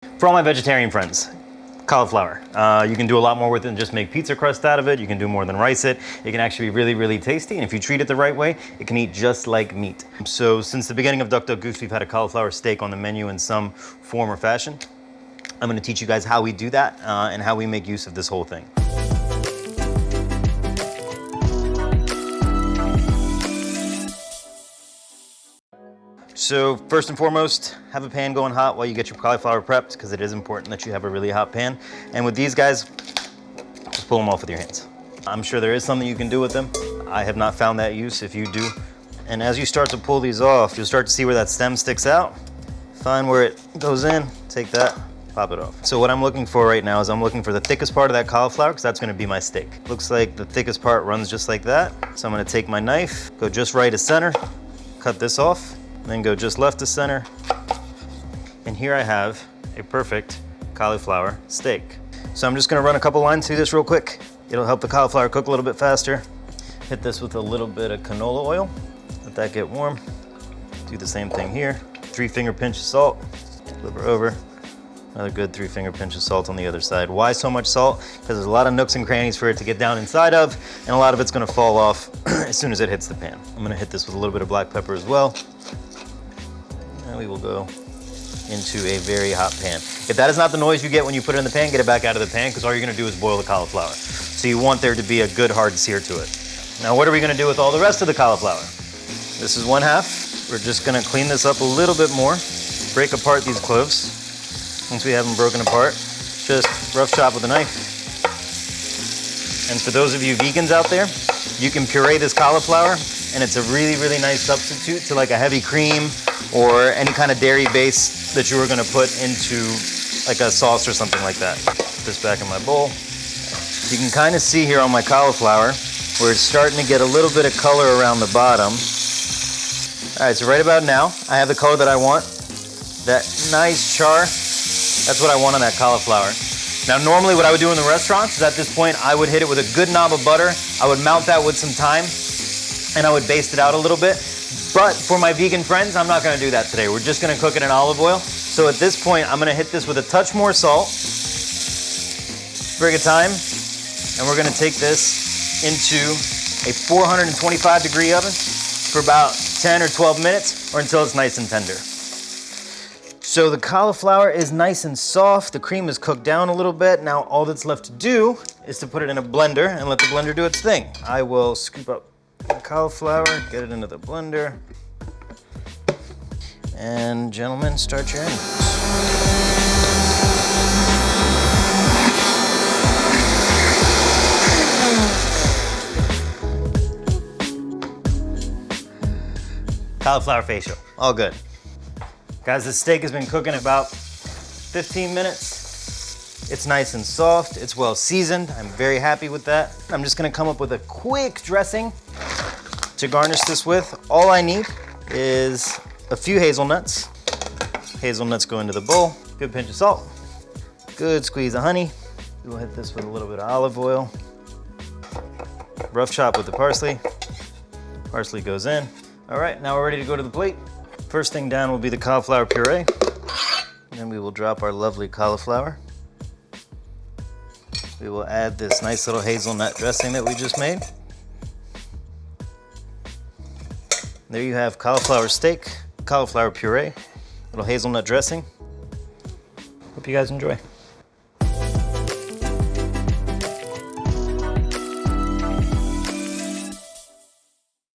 For all my vegetarian friends, cauliflower. You can do a lot more with it than just make pizza crust out of it. You can do more than rice it. It can actually be really, really tasty. And if you treat it the right way, it can eat just like meat. So since the beginning of Duck Duck Goose, we've had a cauliflower steak on the menu in some form or fashion. I'm gonna teach you guys how we do that and how we make use of this whole thing. So first and foremost, have a pan going hot while you get your cauliflower prepped, because it is important that you have a really hot pan. And with these guys, just pull them off with your hands. I'm sure there is something you can do with them. I have not found that use. If you do, and as you start to pull these off, you'll start to see where that stem sticks out. Find where it goes in, take that, pop it off. So what I'm looking for right now is I'm looking for the thickest part of that cauliflower, because that's gonna be my steak. Looks like the thickest part runs just like that. So I'm gonna take my knife, go just right to center, cut this off, then go just left to center. And here I have a perfect cauliflower steak. So I'm just gonna run a couple lines through this real quick. It'll help the cauliflower cook a little bit faster. Hit this with a little bit of canola oil. Let that get warm. Do the same thing here. 3-finger pinch of salt, flip her over. Another good 3-finger pinch of salt on the other side. Why so much salt? Because there's a lot of nooks and crannies for it to get down inside of, and a lot of it's gonna fall off as soon as it hits the pan. I'm gonna hit this with a little bit of black pepper as well. And we will go into a very hot pan. If that is not the noise you get when you put it in the pan, get it back out of the pan, because all you're gonna do is boil the cauliflower. So you want there to be a good hard sear to it. Now what are we gonna do with all the rest of the cauliflower? This is one half. We're just gonna clean this up a little bit more. Break apart these cloves. Once we have them broken apart, just rough chop with a knife. And for those of you vegans out there, you can puree this cauliflower, and it's a really, really nice substitute to like a heavy cream or any kind of dairy base that you were gonna put into like a sauce or something like that. Put this back in my bowl. You can kind of see here on my cauliflower where it's starting to get a little bit of color around the bottom. All right, so right about now, I have the color that I want. That nice char, that's what I want on that cauliflower. Now, normally what I would do in the restaurants is at this point, I would hit it with a good knob of butter. I would mount that with some thyme, and I would baste it out a little bit. But for my vegan friends, I'm not gonna do that today. We're just gonna cook it in olive oil. So at this point, I'm gonna hit this with a touch more salt, sprig of thyme, and we're gonna take this into a 425-degree oven for about 10 or 12 minutes, or until it's nice and tender. So the cauliflower is nice and soft. The cream is cooked down a little bit. Now all that's left to do is to put it in a blender and let the blender do its thing. I will scoop up the cauliflower, get it into the blender. And gentlemen, start your engines. Cauliflower facial, all good. Guys, this steak has been cooking about 15 minutes. It's nice and soft, it's well seasoned. I'm very happy with that. I'm just gonna come up with a quick dressing to garnish this with. All I need is a few hazelnuts. Hazelnuts go into the bowl. Good pinch of salt. Good squeeze of honey. We'll hit this with a little bit of olive oil. Rough chop with the parsley. Parsley goes in. All right, now we're ready to go to the plate. First thing down will be the cauliflower puree. Then we will drop our lovely cauliflower. We will add this nice little hazelnut dressing that we just made. There you have cauliflower steak, cauliflower puree, little hazelnut dressing. Hope you guys enjoy.